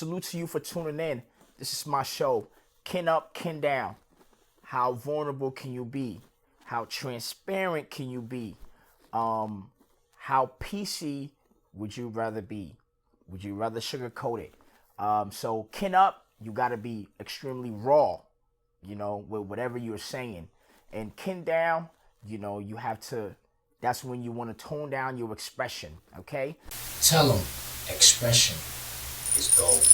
salute to you for tuning in. This is my show. Kin up, kin down. How vulnerable can you be? How transparent can you be? How PC would you rather be? Would you rather sugarcoat it? So kin up, you gotta be extremely raw, with whatever you're saying. And kin down, you have to, that's when you want to tone down your expression, okay? Tell them expression is gold.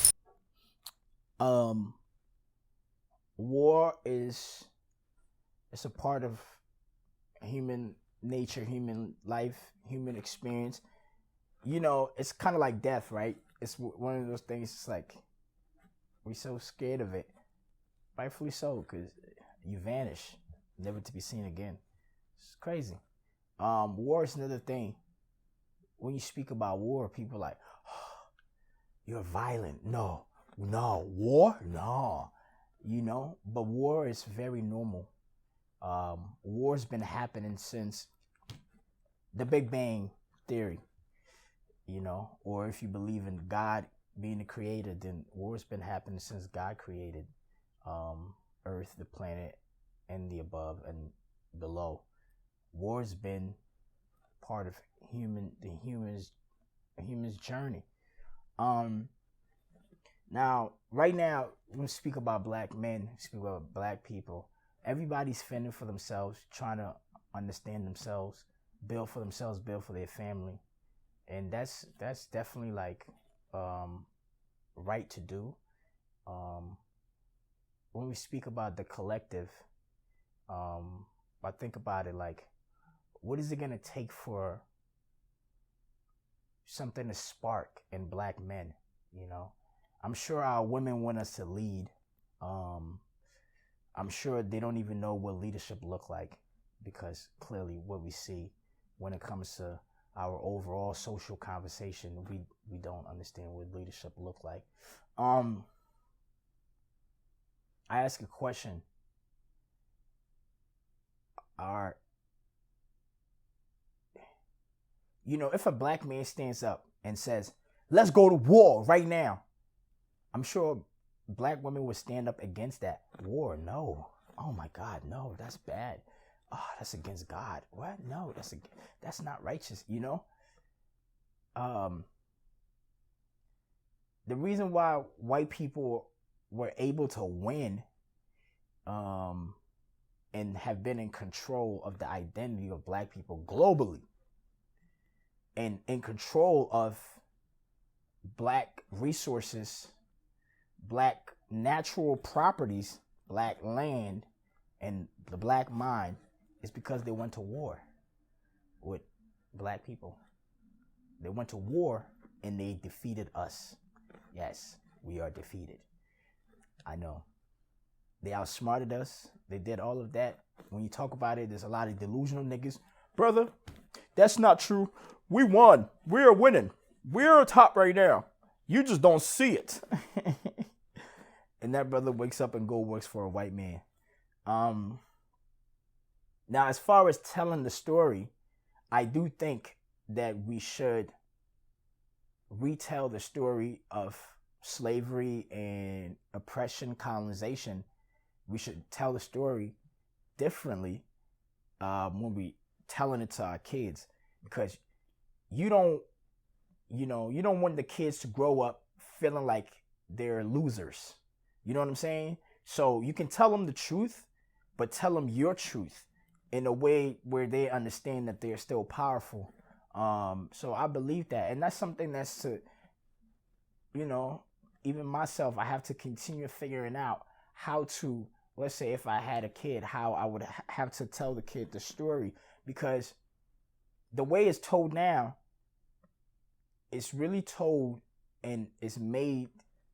War is, it's a part of human nature, human life, human experience. It's kind of like death, right? It's one of those things. It's like we're so scared of it, rightfully so, because you vanish, never to be seen again. It's crazy. War is another thing. When you speak about war, people are like, oh, you're violent. No, war, no. But war is very normal. War's been happening since the Big Bang Theory, or if you believe in God being the creator, then war's been happening since God created Earth, the planet, and the above and below. War's been part of the human's journey. Now, right now, when we speak about black men, speak about black people, everybody's fending for themselves, trying to understand themselves, build for themselves, build for their family. And that's definitely like right to do. When we speak about the collective, I think about it like, what is it going to take for something to spark in black men? I'm sure our women want us to lead. I'm sure they don't even know what leadership look like, because clearly what we see when it comes to our overall social conversation, we don't understand what leadership look like. I ask a question. If a black man stands up and says, let's go to war right now, I'm sure black women would stand up against that. War, no. Oh my God, no, that's bad. Oh, that's against God. What? No, that's not righteous, The reason why white people were able to win and have been in control of the identity of black people globally and in control of black resources, black natural properties, black land, and the black mind is because they went to war with black people. They went to war and they defeated us. Yes, we are defeated. I know. They outsmarted us. They did all of that. When you talk about it, there's a lot of delusional niggas. Brother, that's not true. We won. We're winning. We're top right now. You just don't see it. And that brother wakes up and go works for a white man. Now, as far as telling the story, I do think that we should retell the story of slavery and oppression, colonization. We should tell the story differently when we telling it to our kids, because you don't want the kids to grow up feeling like they're losers. You know what I'm saying? So you can tell them the truth, but tell them your truth in a way where they understand that they're still powerful. So I believe that. And that's something that's to, even myself, I have to continue figuring out how to, let's say if I had a kid, how I would have to tell the kid the story. Because the way it's told now, it's really told and it's made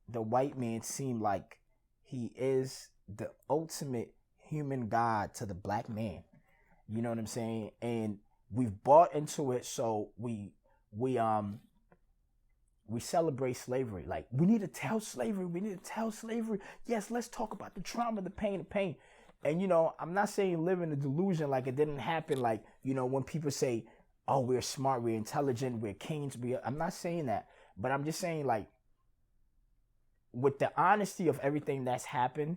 the white man seem like he is the ultimate human god to the black man. You know what I'm saying? And we've bought into it, so we celebrate slavery. Like, we need to tell slavery. Yes, let's talk about the trauma, the pain. And I'm not saying live in a delusion like it didn't happen. Like, when people say, oh, we're smart, we're intelligent, we're kings, I'm not saying that. But I'm just saying, like, with the honesty of everything that's happened,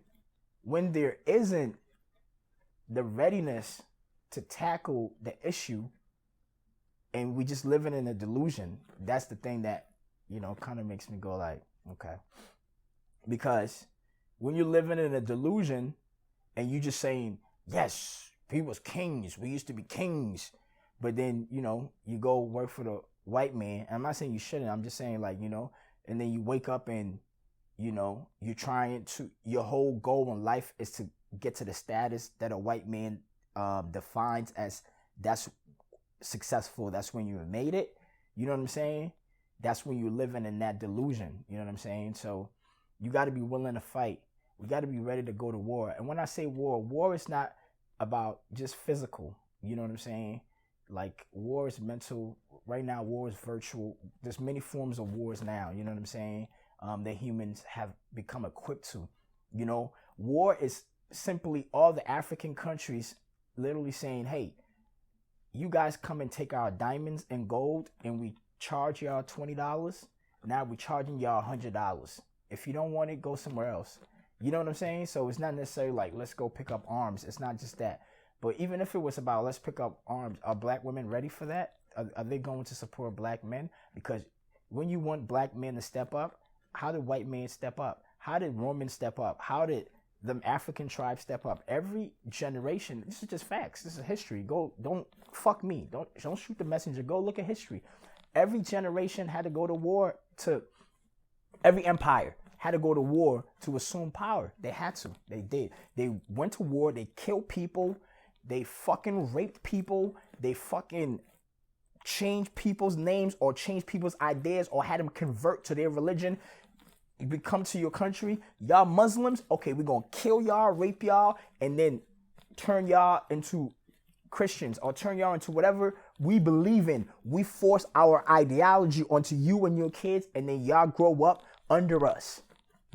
when there isn't the readiness to tackle the issue, and we just living in a delusion, that's the thing that, kind of makes me go like, okay. Because when you're living in a delusion and you just saying, yes, we was kings, we used to be kings, but then, you go work for the white man. I'm not saying you shouldn't, I'm just saying like, and then you wake up and, you're trying to, your whole goal in life is to get to the status that a white man defines as that's successful. That's when you made it. You know what I'm saying? That's when you're living in that delusion. You know what I'm saying? So you got to be willing to fight. We got to be ready to go to war. And when I say war is not about just physical. You know what I'm saying? Like war is mental. Right now, war is virtual. There's many forms of wars now. You know what I'm saying? That humans have become equipped to. War is simply all the African countries literally saying, hey, you guys come and take our diamonds and gold and we charge y'all $20. Now we're charging y'all $100. If you don't want it, go somewhere else. You know what I'm saying? So it's not necessarily like, let's go pick up arms. It's not just that. But even if it was about, let's pick up arms, are black women ready for that? Are they going to support black men? Because when you want black men to step up, how did white men step up? How did Romans step up? How did the African tribes step up? Every generation, this is just facts. This is history. Don't fuck me. Don't shoot the messenger. Go look at history. Every generation had to go to war every empire had to go to war to assume power. They had to. They did. They went to war. They killed people. They fucking raped people. They fucking changed people's names or changed people's ideas or had them convert to their religion. You come to your country, y'all Muslims, okay, we're going to kill y'all, rape y'all, and then turn y'all into Christians or turn y'all into whatever we believe in. We force our ideology onto you and your kids, and then y'all grow up under us.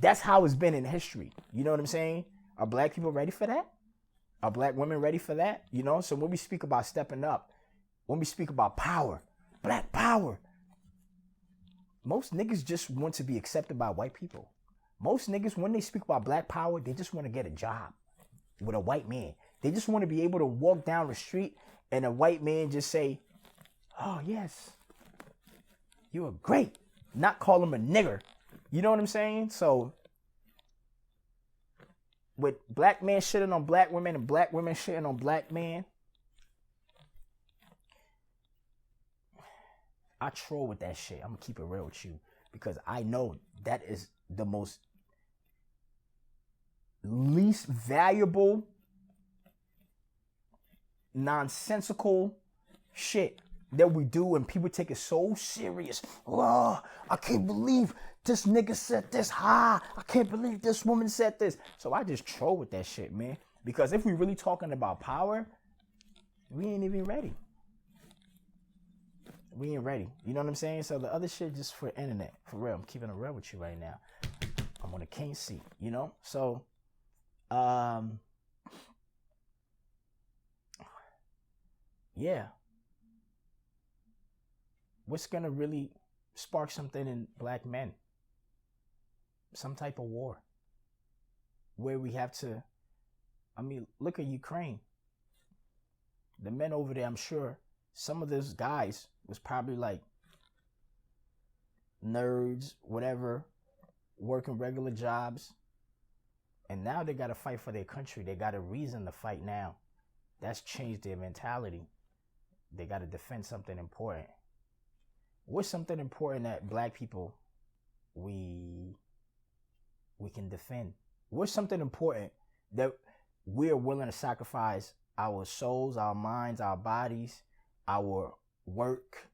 That's how it's been in history. You know what I'm saying? Are black people ready for that? Are black women ready for that? So when we speak about stepping up, when we speak about power, black power, most niggas just want to be accepted by white people. Most niggas, when they speak about black power, they just want to get a job with a white man. They just want to be able to walk down the street and a white man just say, oh, yes, you are great. Not call him a nigger. You know what I'm saying? So with black men shitting on black women and black women shitting on black men, I troll with that shit. I'm going to keep it real with you because I know that is the most least valuable, nonsensical shit that we do, and people take it so serious. Oh, I can't believe this nigga said this. I can't believe this woman said this. So I just troll with that shit, man. Because if we really talking about power, we ain't even ready. We ain't ready. You know what I'm saying? So the other shit just for internet. For real. I'm keeping it real with you right now. I'm on a king seat, So, yeah. What's going to really spark something in black men? Some type of war. Where we have to, look at Ukraine. The men over there, I'm sure, some of those guys was probably like nerds, whatever, working regular jobs. And now they got to fight for their country. They got a reason to fight now. That's changed their mentality. They got to defend something important. What's something important that black people, we can defend? What's something important that we're willing to sacrifice our souls, our minds, our bodies, our work?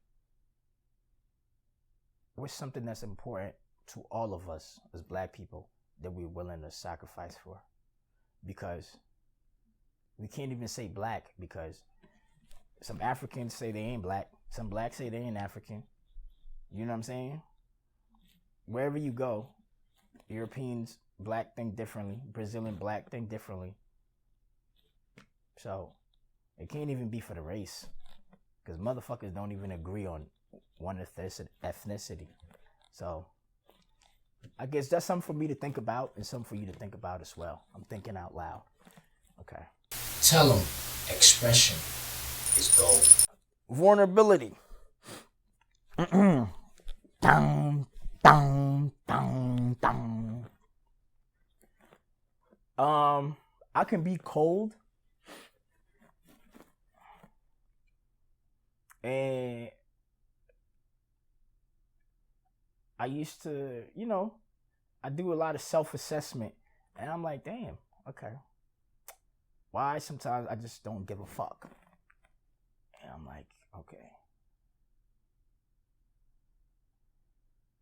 What's something that's important to all of us as black people that we're willing to sacrifice for? Because we can't even say black, because some Africans say they ain't black. Some blacks say they ain't African. You know what I'm saying? Wherever you go, Europeans, black think differently. Brazilian, black think differently. So it can't even be for the race, because motherfuckers don't even agree on one ethnicity. So I guess that's something for me to think about and something for you to think about as well. I'm thinking out loud. Okay. Tell them expression is gold. Vulnerability. Down, down, down, down. I can be cold, and I used to, I do a lot of self-assessment, and I'm like, damn, okay. Why sometimes I just don't give a fuck? And I'm like, okay.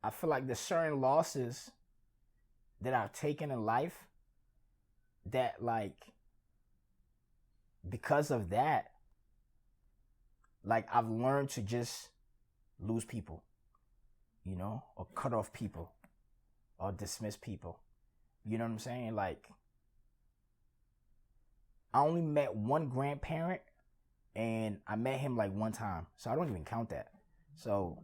I feel like there's certain losses that I've taken in life that, like, because of that, like, I've learned to just lose people, or cut off people or dismiss people. You know what I'm saying? Like, I only met one grandparent, and I met him like one time, so I don't even count that. So,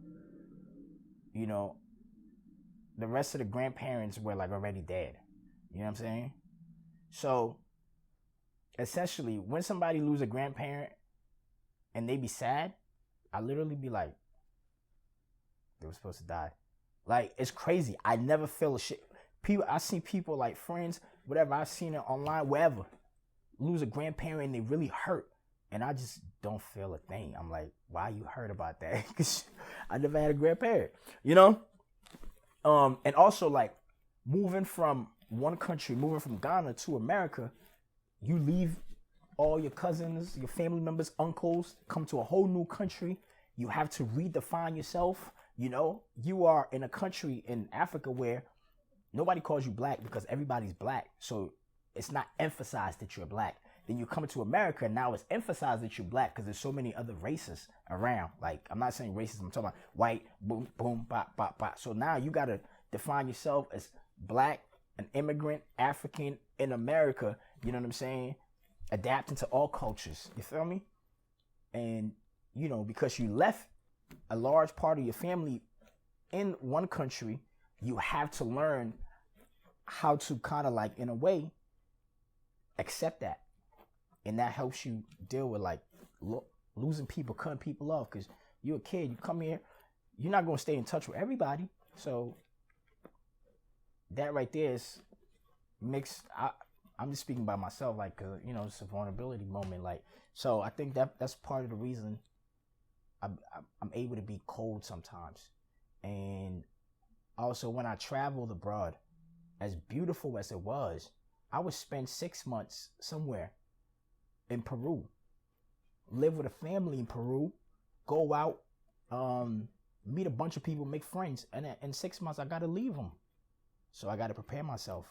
the rest of the grandparents were like already dead. You know what I'm saying? So, essentially, when somebody lose a grandparent and they be sad, I literally be like, they were supposed to die. Like, it's crazy. I never feel a shit. I see people, like friends, whatever, I've seen it online, wherever, lose a grandparent and they really hurt. And I just don't feel a thing. I'm like, why you hurt about that? Because I never had a grandparent, And also, like, moving from one country, moving from Ghana to America, you leave all your cousins, your family members, uncles, come to a whole new country. You have to redefine yourself. You are in a country in Africa where nobody calls you black because everybody's black. So it's not emphasized that you're black. Then you come to America, and now it's emphasized that you're black because there's so many other races around. Like, I'm not saying racism, I'm talking about white, boom, boom, bop, bop, bop. So now you got to define yourself as black, an immigrant, African in America, you know what I'm saying? Adapting to all cultures, you feel me? And, because you left a large part of your family in one country, you have to learn how to kind of, like, in a way, accept that. And that helps you deal with, like, losing people, cutting people off. Because you're a kid, you come here, you're not going to stay in touch with everybody. So that right there is I'm just speaking by myself, like, it's a vulnerability moment. Like, so I think that's part of the reason I'm able to be cold sometimes. And also, when I traveled abroad, as beautiful as it was, I would spend 6 months somewhere in Peru, live with a family in Peru, go out, meet a bunch of people, make friends, and in 6 months I gotta leave them. So I gotta prepare myself.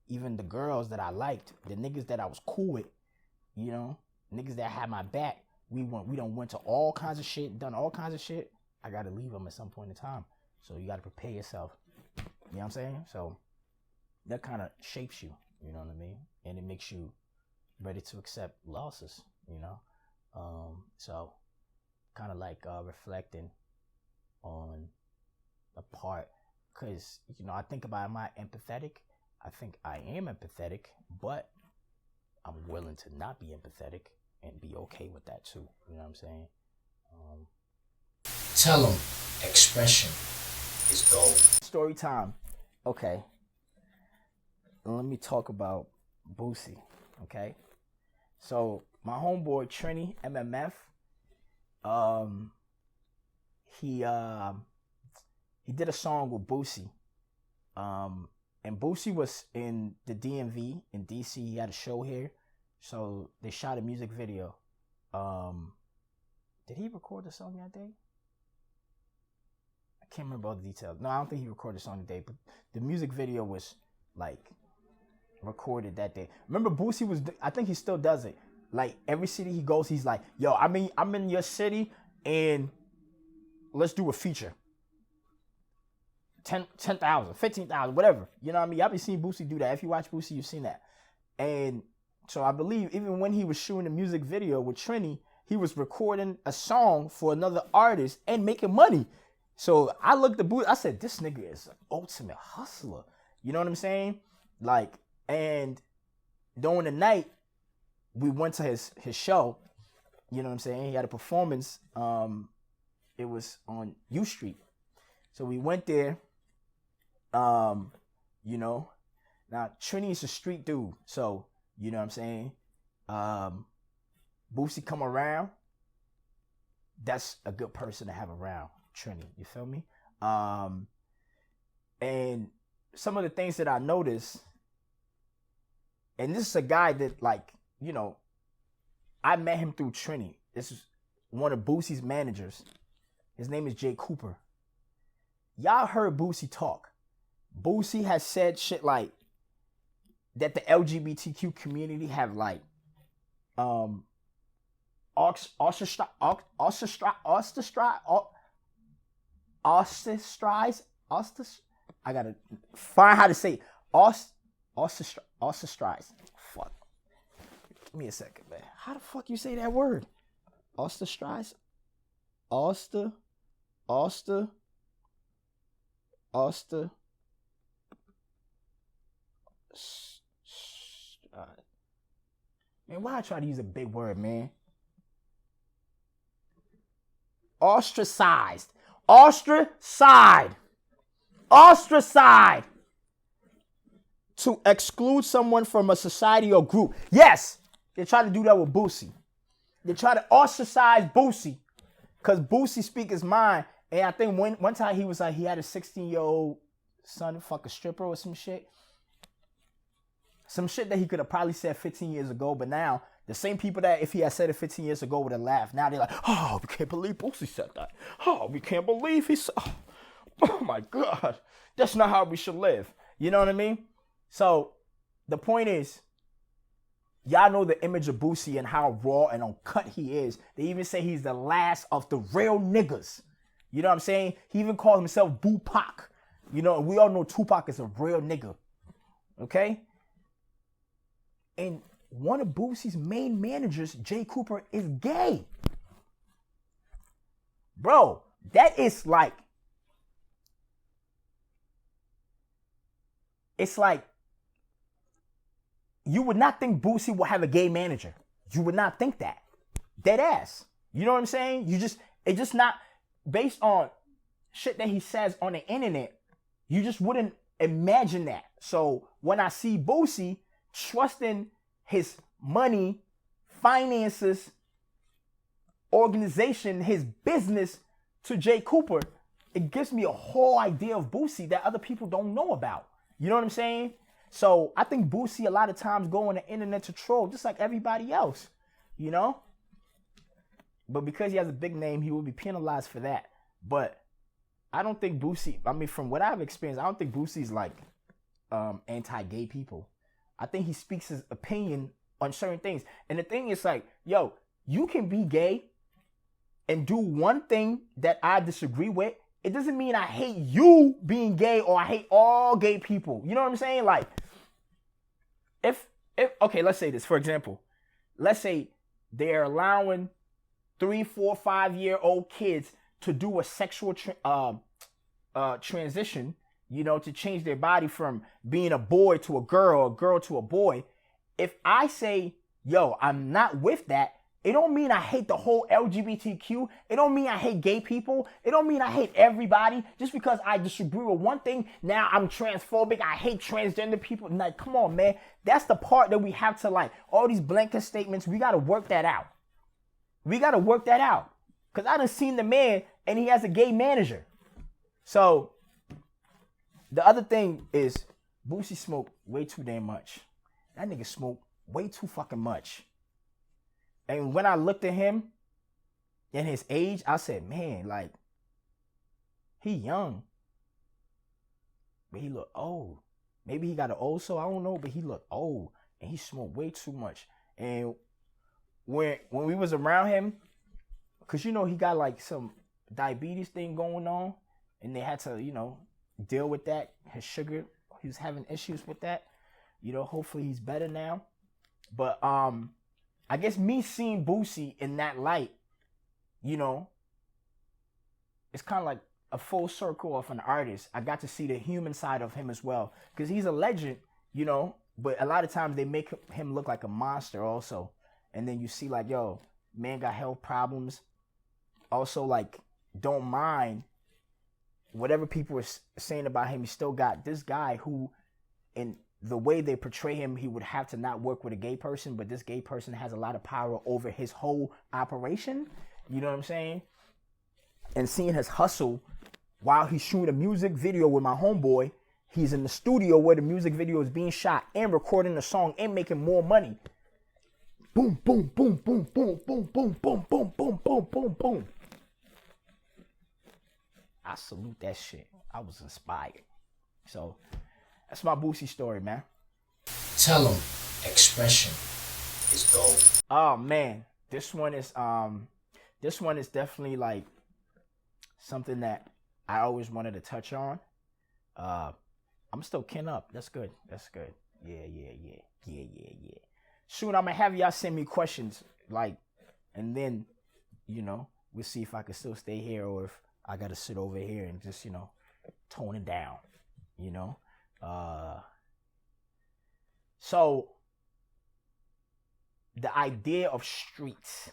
Even the girls that I liked, the niggas that I was cool with, niggas that had my back, we done went to all kinds of shit, done all kinds of shit. I gotta leave them at some point in time. So you gotta prepare yourself. You know what I'm saying? So that kind of shapes you. You know what I mean? And it makes you ready to accept losses, so kind of like reflecting on a part, because I think about, am I empathetic? I think I am empathetic, but I'm willing to not be empathetic and be okay with that too. You know what I'm saying? Tell them expression is gold. Story time. Okay, let me talk about Boosie. Okay, so my homeboy Trini MMF, he did a song with Boosie, and Boosie was in the DMV in DC. He had a show here, so they shot a music video. Did he record the song that day? I can't remember all the details. No, I don't think he recorded the song today, but the music video was like recorded that day. Remember, Boosie I think he still does it. Like, every city he goes, he's like, yo, I'm in your city, and let's do a feature. 10,000, 15,000, whatever. You know what I mean? I've been seeing Boosie do that. If you watch Boosie, you've seen that. And so I believe even when he was shooting the music video with Trini, he was recording a song for another artist and making money. So I looked at Boosie. I said, this nigga is an ultimate hustler. You know what I'm saying? Like, and during the night, we went to his show. You know what I'm saying? He had a performance. It was on U Street. So we went there. You know, now Trini is a street dude. So, you know what I'm saying? Boosie come around. That's a good person to have around, Trini. You feel me? And some of the things that I noticed, and this is a guy that, like, you know, I met him through Trini. This is one of Boosie's managers. His name is Jay Cooper. Y'all heard Boosie talk. Boosie has said shit like that the LGBTQ community have like ostracized. I gotta find how to say ostracized. Fuck. Give me a second, man. How the fuck you say that word? Ostracized? Oster. Man, why I try to use a big word, man? Ostracized. To exclude someone from a society or group. Yes, they try to do that with Boosie. They try to ostracize Boosie because Boosie speak his mind. And I think one time he was like, he had a 16-year-old son fuck a stripper or some shit. Some shit that he could have probably said 15 years ago, but now the same people that if he had said it 15 years ago would have laughed. Now they're like, oh, we can't believe Boosie said that. Oh, we can't believe he said, oh my God, that's not how we should live. You know what I mean? So the point is, y'all know the image of Boosie and how raw and uncut he is. They even say he's the last of the real niggas. You know what I'm saying? He even called himself Boo Pac. You know, we all know Tupac is a real nigga. Okay? And one of Boosie's main managers, Jay Cooper, is gay. Bro, that is like, it's like, you would not think Boosie will have a gay manager. You would not think that. Dead ass. You know what I'm saying? It's just not, based on shit that he says on the internet, you just wouldn't imagine that. So when I see Boosie trusting his money, finances, organization, his business to Jay Cooper, it gives me a whole idea of Boosie that other people don't know about. You know what I'm saying? So I think Boosie a lot of times go on the internet to troll just like everybody else, you know? But because he has a big name, he will be penalized for that. But I don't think Boosie, I mean, from what I've experienced, I don't think Boosie's like anti-gay people. I think he speaks his opinion on certain things. And the thing is like, yo, you can be gay and do one thing that I disagree with. It doesn't mean I hate you being gay or I hate all gay people. You know what I'm saying? Like, if okay, let's say this, for example. Let's say they're allowing 3, 4, 5-year-old kids to do a sexual transition, you know, to change their body from being a boy to a girl to a boy. If I say, yo, I'm not with that, it don't mean I hate the whole LGBTQ. It don't mean I hate gay people. It don't mean I hate everybody. Just because I disagree with one thing, now I'm transphobic. I hate transgender people. Like, come on, man. That's the part that we have to, like, all these blanket statements, we got to work that out. Because I done seen the man, and he has a gay manager. So, the other thing is, Boosie smoked way too damn much. That nigga smoked way too fucking much. And when I looked at him and his age, I said, man, like, he young. But he looked old. Maybe he got an old soul, I don't know, but he looked old. And he smoked way too much. And when we was around him, because, you know, he got, like, some diabetes thing going on. And they had to, you know, deal with that. His sugar, he was having issues with that. You know, hopefully he's better now. But, I guess me seeing Boosie in that light, you know, it's kind of like a full circle of an artist. I got to see the human side of him as well, because he's a legend, you know. But a lot of times they make him look like a monster also, and then you see like, yo, man got health problems. Also, like, don't mind whatever people are saying about him. He still got this guy who, in the way they portray him, he would have to not work with a gay person, but this gay person has a lot of power over his whole operation. You know what I'm saying? And seeing his hustle while he's shooting a music video with my homeboy, he's in the studio where the music video is being shot and recording the song and making more money. Boom, boom, boom, boom, boom, boom, boom, boom, boom, boom, boom, boom, boom. I salute that shit. I was inspired. So that's my Boosie story, man. Tell them expression is gold. Oh man, this one is definitely like something that I always wanted to touch on. I'm still kin up. That's good. That's good. Yeah. Soon I'm gonna have y'all send me questions, like, and then, you know, we'll see if I can still stay here or if I gotta sit over here and just, you know, tone it down, you know. So the idea of streets,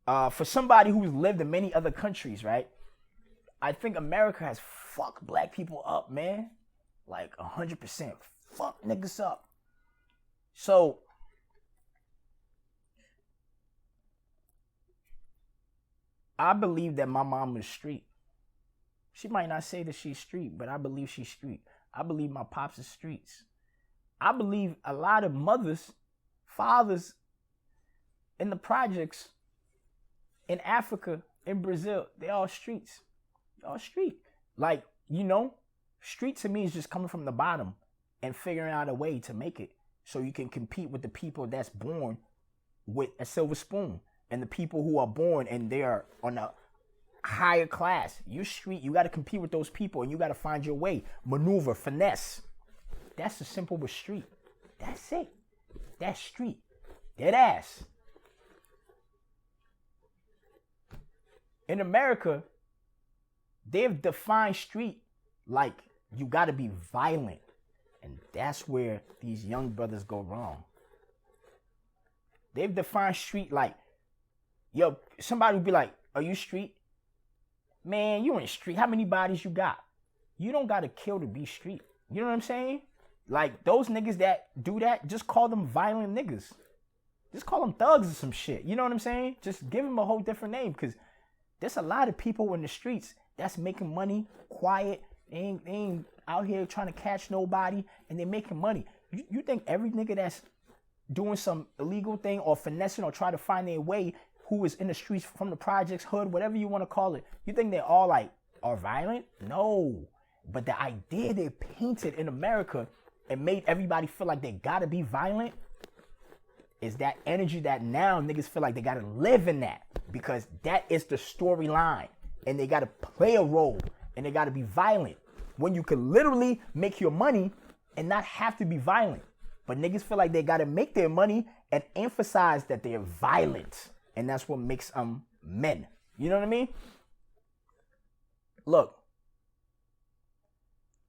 for somebody who's lived in many other countries, right? I think America has fucked black people up, man. Like 100%. Fuck niggas up. So I believe that my mom is street. She might not say that she's street, but I believe she's street. I believe my pops is streets. I believe a lot of mothers, fathers in the projects in Africa, in Brazil, they all streets. They all street. Like, you know, street to me is just coming from the bottom and figuring out a way to make it so you can compete with the people that's born with a silver spoon and the people who are born and they are on a higher class. You street, you got to compete with those people and you got to find your way, maneuver, finesse. That's the simple with street. That's it. That's street. Dead ass. In America, they've defined street like you got to be violent. And that's where these young brothers go wrong. They've defined street like, yo, somebody would be like, are you street? Man, you ain't street. How many bodies you got? You don't got to kill to be street. You know what I'm saying? Like, those niggas that do that, just call them violent niggas. Just call them thugs or some shit. You know what I'm saying? Just give them a whole different name, because there's a lot of people in the streets that's making money, quiet. They ain't out here trying to catch nobody, and they're making money. You think every nigga that's doing some illegal thing or finessing or trying to find their way, who is in the streets from the projects, hood, whatever you want to call it, you think they all like are violent? No. But the idea they painted in America and made everybody feel like they gotta be violent is that energy that now niggas feel like they gotta live in that, because that is the storyline and they gotta play a role and they gotta be violent when you could literally make your money and not have to be violent. But niggas feel like they gotta make their money and emphasize that they're violent, and that's what makes them men. You know what I mean? Look,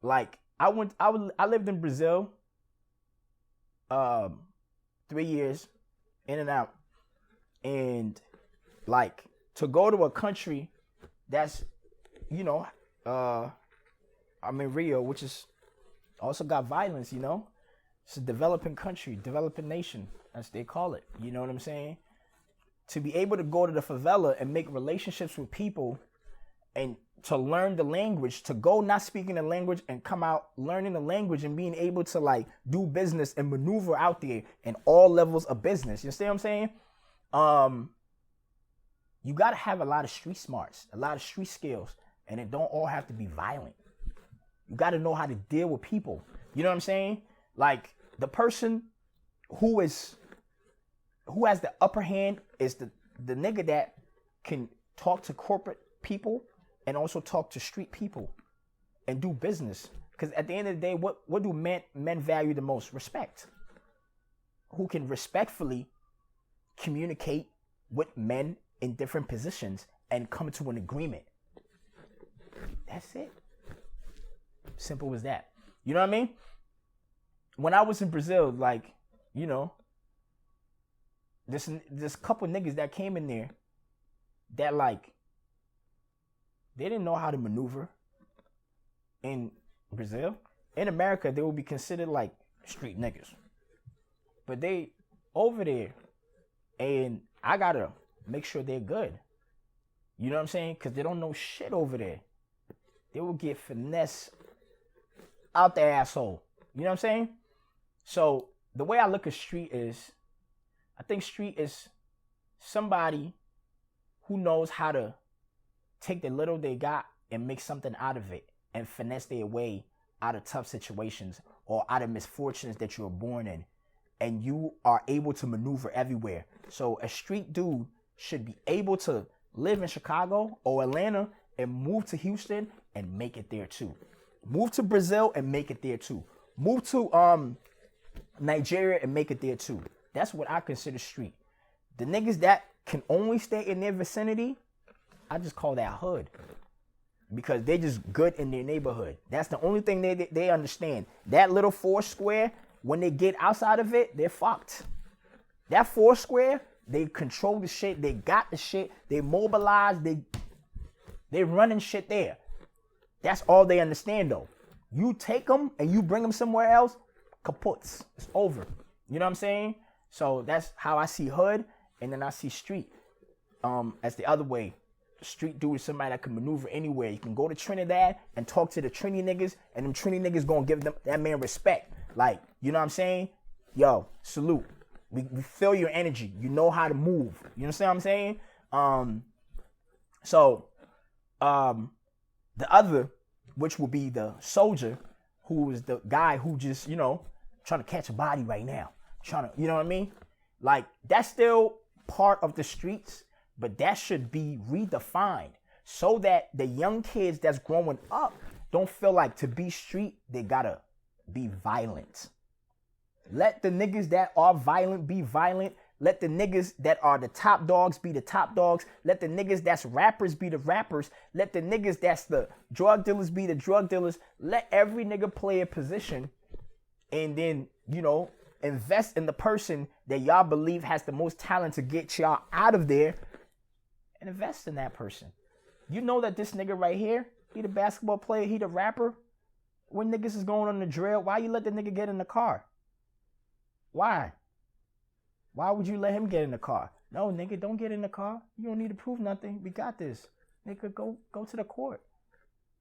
like I lived in Brazil 3 years, in and out, and like to go to a country that's, you know, I'm in Rio, which is also got violence, you know. It's a developing country, developing nation, as they call it. You know what I'm saying? To be able to go to the favela and make relationships with people and to learn the language, to go not speaking the language and come out learning the language and being able to like do business and maneuver out there in all levels of business. You see what I'm saying? You got to have a lot of street smarts, a lot of street skills, and it don't all have to be violent. You got to know how to deal with people. You know what I'm saying? Like, the person who has the upper hand is the nigga that can talk to corporate people and also talk to street people and do business. Because at the end of the day, what do men value the most? Respect. Who can respectfully communicate with men in different positions and come to an agreement. That's it. Simple as that. You know what I mean? When I was in Brazil, like, you know, this couple niggas that came in there that, like, they didn't know how to maneuver in Brazil. In America, they would be considered like street niggas. But they over there, and I gotta make sure they're good. You know what I'm saying? Because they don't know shit over there. They will get finesse out their asshole. You know what I'm saying? So the way I look at street is, I think street is somebody who knows how to take the little they got and make something out of it and finesse their way out of tough situations or out of misfortunes that you were born in. And you are able to maneuver everywhere. So a street dude should be able to live in Chicago or Atlanta and move to Houston and make it there too. Move to Brazil and make it there too. Move to Nigeria and make it there too. That's what I consider street. The niggas that can only stay in their vicinity, I just call that hood. Because they're just good in their neighborhood. That's the only thing they understand. That little 4 square, when they get outside of it, they're fucked. That 4 square, they control the shit. They got the shit. They mobilize. They running shit there. That's all they understand though. You take them and you bring them somewhere else, kaputs. It's over. You know what I'm saying? So that's how I see hood, and then I see street as the other way. Street dude is somebody that can maneuver anywhere. You can go to Trinidad and talk to the Trini niggas, and them Trini niggas gonna give them that man respect. Like, you know what I'm saying? Yo, salute. We feel your energy. You know how to move. You understand what I'm saying? The other, which will be the soldier, who is the guy who just, you know, trying to catch a body right now. Trying to, you know what I mean? Like, that's still part of the streets, but that should be redefined so that the young kids that's growing up don't feel like to be street, they gotta be violent. Let the niggas that are violent be violent. Let the niggas that are the top dogs be the top dogs. Let the niggas that's rappers be the rappers. Let the niggas that's the drug dealers be the drug dealers. Let every nigga play a position, and then, you know, invest in the person that y'all believe has the most talent to get y'all out of there, and invest in that person. You know that this nigga right here, he the basketball player, he the rapper. When niggas is going on the drill, why you let the nigga get in the car? Why? Why would you let him get in the car? No, nigga, don't get in the car. You don't need to prove nothing. We got this. Nigga, go to the court.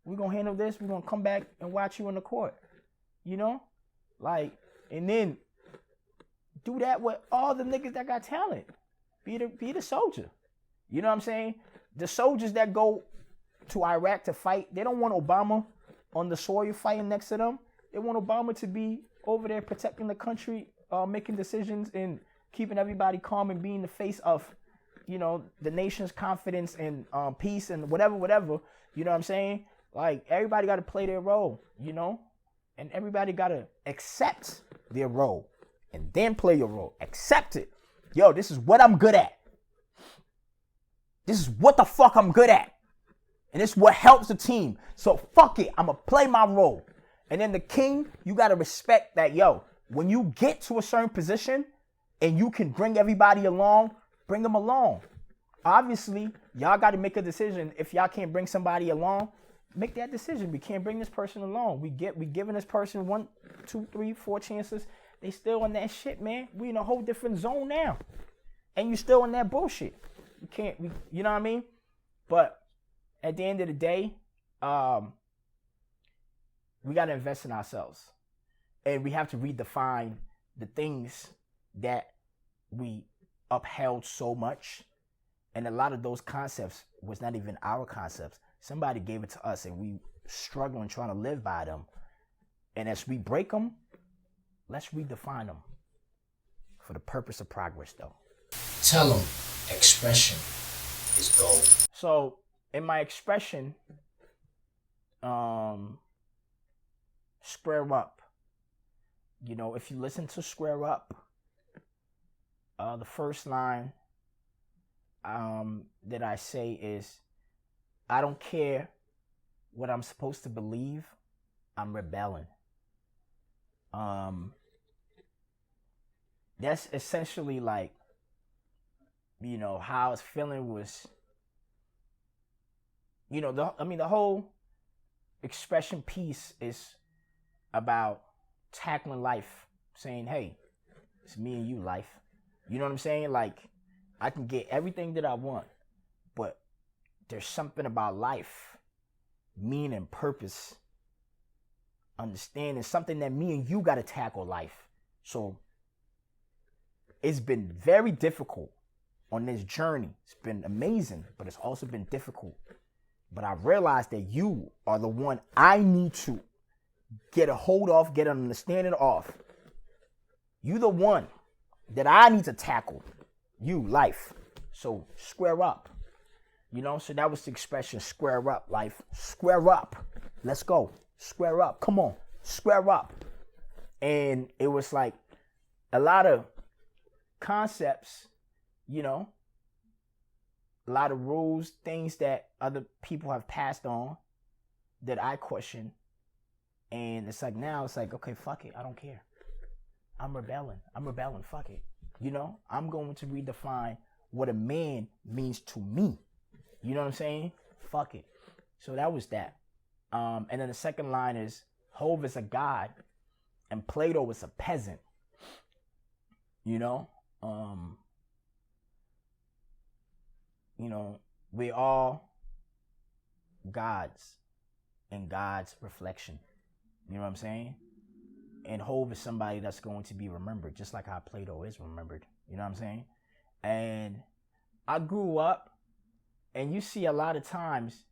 We're going to handle this. We're going to come back and watch you in the court. You know? Like, and then do that with all the niggas that got talent. Be the soldier. You know what I'm saying? The soldiers that go to Iraq to fight, they don't want Obama on the soil fighting next to them. They want Obama to be over there protecting the country, making decisions and keeping everybody calm and being the face of, you know, the nation's confidence and peace and whatever. You know what I'm saying? Like, everybody got to play their role, you know? And everybody got to accept their role and then play your role. Accept it. Yo, this is what I'm good at. This is what the fuck I'm good at. And it's what helps the team. So fuck it. I'm going to play my role. And then the king, you got to respect that, yo, when you get to a certain position and you can bring everybody along, bring them along. Obviously, y'all got to make a decision. If y'all can't bring somebody along, make that decision. We can't bring this person along. We giving this person 1, 2, 3, 4 chances. They still on that shit, man. We in a whole different zone now. And you still in that bullshit. You know what I mean? But at the end of the day, we got to invest in ourselves. And we have to redefine the things that we upheld so much. And a lot of those concepts was not even our concepts. Somebody gave it to us and we struggling trying to live by them. And as we break them, let's redefine them for the purpose of progress, though. Tell them expression is gold. So in my expression, square up. You know, if you listen to Square Up, the first line, that I say is, I don't care what I'm supposed to believe. I'm rebelling. That's essentially like, how I was feeling was, the whole expression piece is about tackling life, saying, hey, it's me and you, life. You know what I'm saying? Like, I can get everything that I want, but there's something about life, meaning, purpose, understanding, something that me and you got to tackle life. So it's been very difficult on this journey. It's been amazing, but it's also been difficult. But I realized that you are the one I need to get a hold of, get an understanding of. You the one that I need to tackle. You, life. So square up. So that was the expression, square up, life. Square up. Let's go. Square up. Come on. Square up. And it was like a lot of concepts, a lot of rules, things that other people have passed on that I question. And it's like, now it's like, okay, fuck it. I don't care. I'm rebelling. Fuck it. I'm going to redefine what a man means to me. You know what I'm saying? Fuck it. So that was that. And then the second line is, Hove is a god and Plato is a peasant. We all gods and God's reflection. You know what I'm saying? And Hove is somebody that's going to be remembered, just like how Plato is remembered. You know what I'm saying? And I grew up, and you see a lot of times,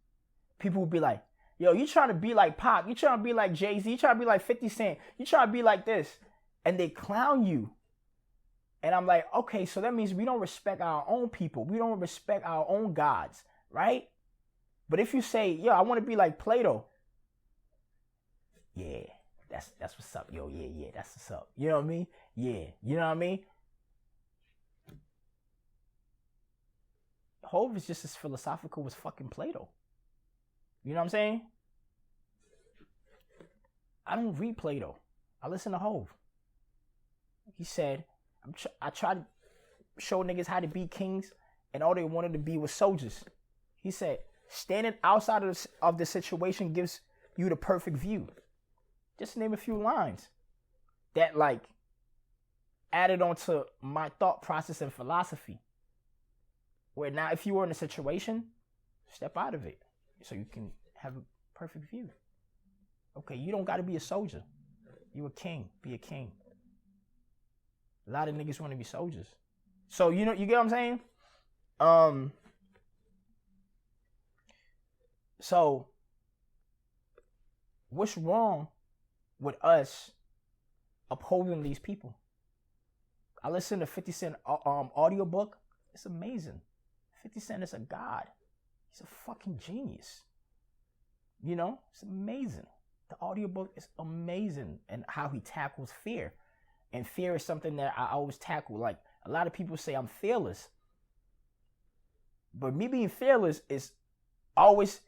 people will be like, yo, you trying to be like Pop, you trying to be like Jay-Z, you trying to be like 50 Cent, you trying to be like this. And they clown you. And I'm like, okay, so that means we don't respect our own people. We don't respect our own gods, right? But if you say, yo, I want to be like Plato, yeah, that's what's up, yo, yeah, that's what's up. You know what I mean? Yeah, you know what I mean? Hove is just as philosophical as fucking Plato. You know what I'm saying? I don't read Plato. I listen to Hove. He said, I try to show niggas how to be kings, and all they wanted to be was soldiers. He said, standing outside of the situation gives you the perfect view. Just name a few lines that like added onto my thought process and philosophy. Where now if you were in a situation, step out of it so you can have a perfect view. Okay, you don't got to be a soldier. You a king. Be a king. A lot of niggas want to be soldiers. So, you get what I'm saying? So, what's wrong with us upholding these people? I listened to 50 Cent audiobook. It's amazing. 50 Cent is a god. He's a fucking genius. It's amazing. The audiobook is amazing, and how he tackles fear. And fear is something that I always tackle. Like, a lot of people say I'm fearless. But me being fearless is always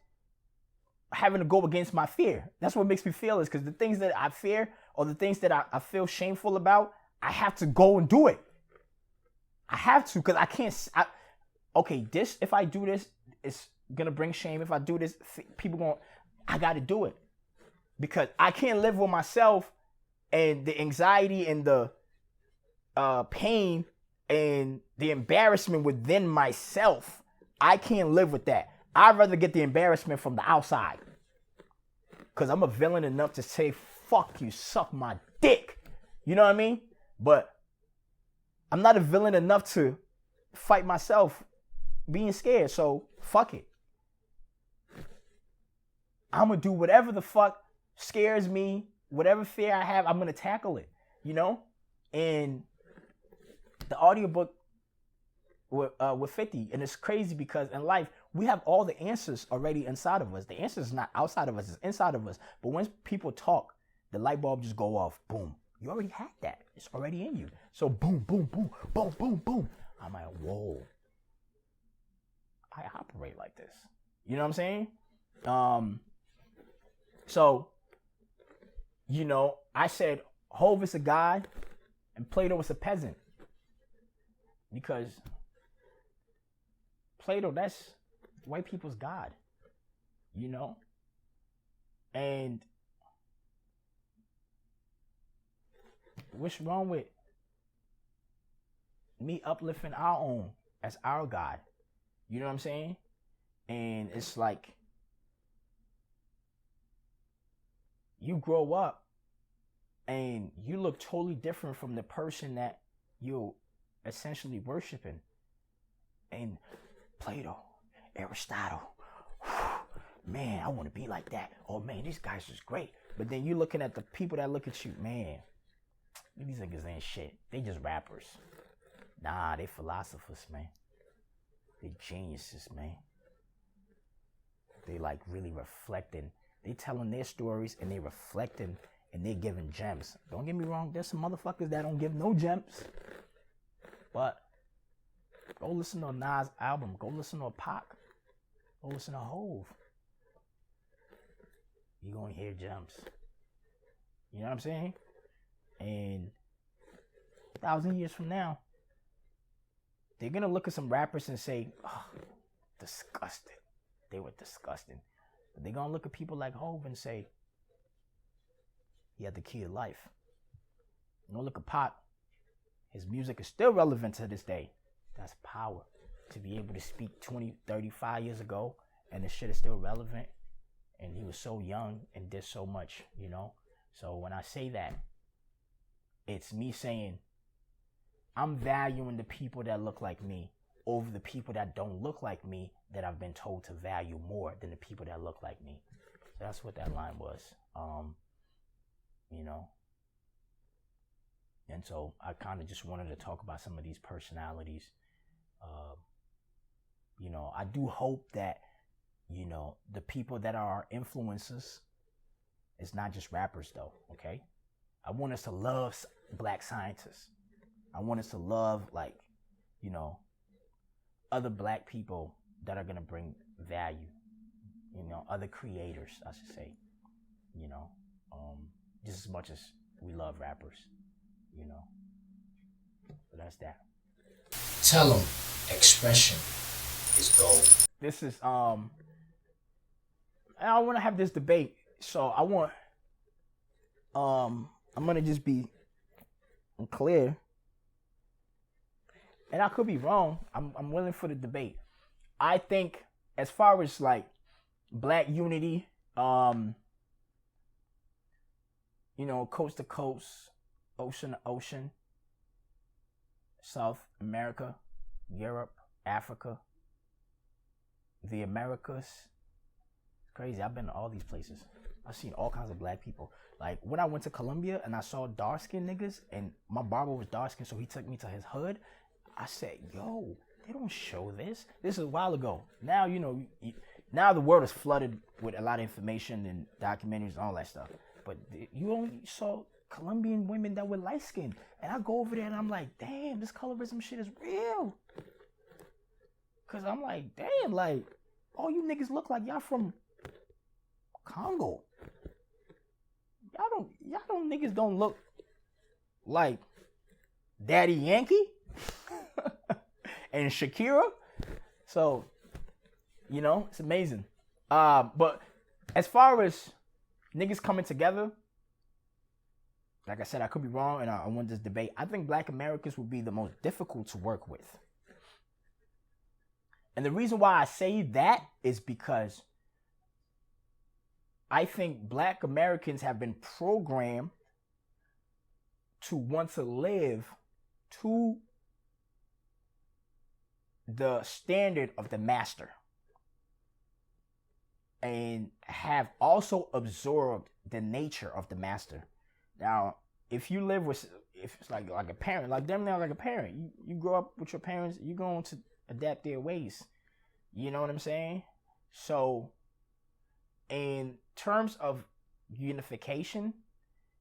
having to go against my fear. That's what makes me fearless, because the things that I fear or the things that I feel shameful about, I have to go and do it. I have to, because I can't. If I do this, it's going to bring shame. If I do this, I got to do it. Because I can't live with myself and the anxiety and the pain and the embarrassment within myself. I can't live with that. I'd rather get the embarrassment from the outside. Because I'm a villain enough to say, fuck you, suck my dick. You know what I mean? But I'm not a villain enough to fight myself being scared. So, fuck it. I'm going to do whatever the fuck scares me. Whatever fear I have, I'm going to tackle it. And the audiobook with 50, and it's crazy because in life, we have all the answers already inside of us. The answer is not outside of us, it's inside of us. But when people talk, the light bulb just go off. Boom. You already had that. It's already in you. So boom, boom, boom, boom, boom, boom. I'm like, whoa. I operate like this. You know what I'm saying? So, you know, I said Hov is a god and Plato is a peasant. Because Plato, that's white people's god. You know? And what's wrong with me uplifting our own as our God? You know what I'm saying? And it's like you grow up and you look totally different from the person that you're essentially worshiping. And Plato, Aristotle, man, I want to be like that. Oh man, these guys is great. But then you're looking at the people that look at you, man, these niggas ain't shit. They just rappers. Nah, they philosophers, man. They geniuses, man. They like really reflecting. They telling their stories and they reflecting and they giving gems. Don't get me wrong, there's some motherfuckers that don't give no gems. But go listen to a Nas album. Go listen to a Pac. Go listen to Hov. You're gonna hear gems. You know what I'm saying? And 1,000 years from now, they're gonna look at some rappers and say, oh, disgusting. They were disgusting. But they're gonna look at people like Hov and say, he had the key to life. You're gonna look at Pac. His music is still relevant to this day. That's power. To be able to speak 20, 35 years ago and the shit is still relevant. And he was so young and did so much, you know? So when I say that, it's me saying, I'm valuing the people that look like me over the people that don't look like me that I've been told to value more than the people that look like me. So that's what that line was. You know? And so I kind of just wanted to talk about some of these personalities. You know, I do hope that, you know, the people that are our influencers, it's not just rappers though, okay? I want us to love black scientists. I want us to love, like, you know, other black people that are going to bring value, you know, other creators, I should say, you know, just as much as we love rappers, you know. So that's that. Tell them expression is gold. This is, I want to have this debate. So I want, I'm going to just be clear. And I could be wrong. I'm willing for the debate. I think as far as like black unity, you know, coast to coast, ocean to ocean, South America, Europe, Africa, the Americas. It's crazy. I've been to all these places. I've seen all kinds of black people. Like when I went to Colombia and I saw dark skinned niggas and my barber was dark skinned, so he took me to his hood. I said, yo, they don't show this. This is a while ago. Now, you know, now the world is flooded with a lot of information and documentaries and all that stuff. But you only saw Colombian women that were light skinned. And I go over there and I'm like, damn, this colorism shit is real. Cause I'm like, damn, like, all you niggas look like y'all from Congo. Y'all niggas don't look like Daddy Yankee and Shakira. So, you know, it's amazing. But as far as niggas coming together, like I said, I could be wrong, and I want this debate. I think black Americans would be the most difficult to work with. And the reason why I say that is because I think black Americans have been programmed to want to live to the standard of the master and have also absorbed the nature of the master. Now, if you live with, if it's like a parent, like them now, like a parent, you grow up with your parents, you're going to adapt their ways. You know what I'm saying? So, in terms of unification,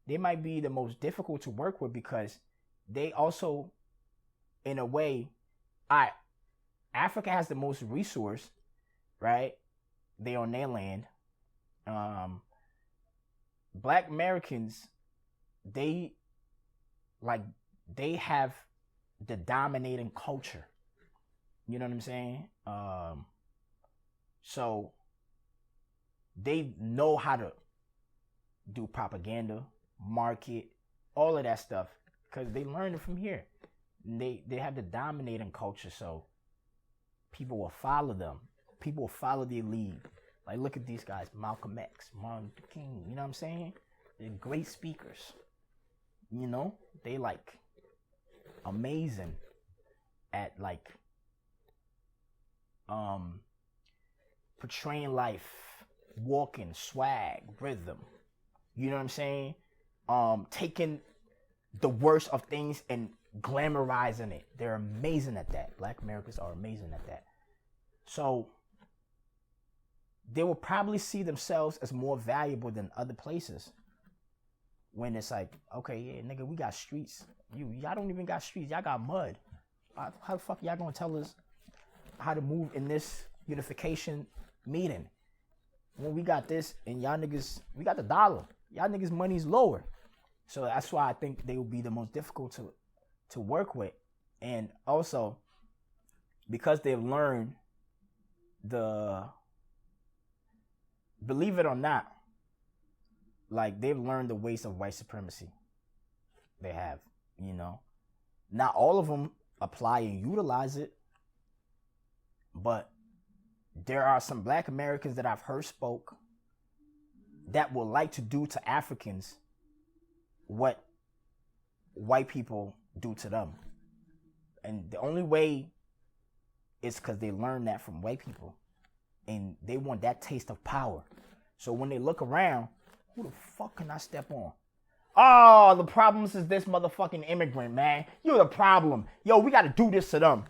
they might be the most difficult to work with because they also, in a way, Africa has the most resource, right? They on their land. Black Americans, they have the dominating culture. You know what I'm saying? So they know how to do propaganda, market, all of that stuff, because they learned it from here. They have the dominating culture, so people will follow them. People will follow their lead. Like, look at these guys, Malcolm X, Martin Luther King, you know what I'm saying? They're great speakers. You know, they like amazing at like portraying life, walking, swag, rhythm. You know what I'm saying? Taking the worst of things and glamorizing it. They're amazing at that. Black Americans are amazing at that. So they will probably see themselves as more valuable than other places. When it's like, okay, yeah, nigga, we got streets. Y'all don't even got streets. Y'all got mud. How the fuck y'all gonna tell us how to move in this unification meeting when we got this and y'all niggas, we got the dollar. Y'all niggas money's lower. So that's why I think they will be the most difficult to work with. And also because they've learned believe it or not, like they've learned the ways of white supremacy. They have, you know. Not all of them apply and utilize it, but there are some Black Americans that I've heard spoke that would like to do to Africans what white people do to them. And the only way is because they learned that from white people. And they want that taste of power. So when they look around, who the fuck can I step on? Oh, the problems is this motherfucking immigrant, man. You're the problem. Yo, we got to do this to them.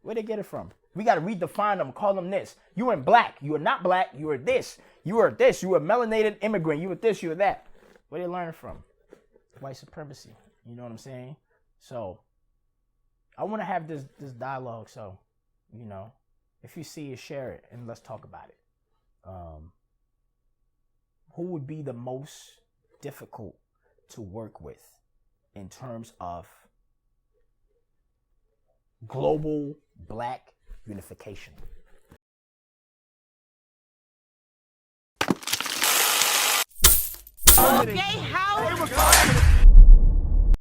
Where they get it from? We got to redefine them, call them this. You ain't black. You are not black. You are this. You are this. You are a melanated immigrant. You are this. You are that. Where they learn from? White supremacy. You know what I'm saying? So I want to have this dialogue. So, you know, if you see it, share it, and let's talk about it. Who would be the most difficult to work with in terms of global Black unification? Okay, how?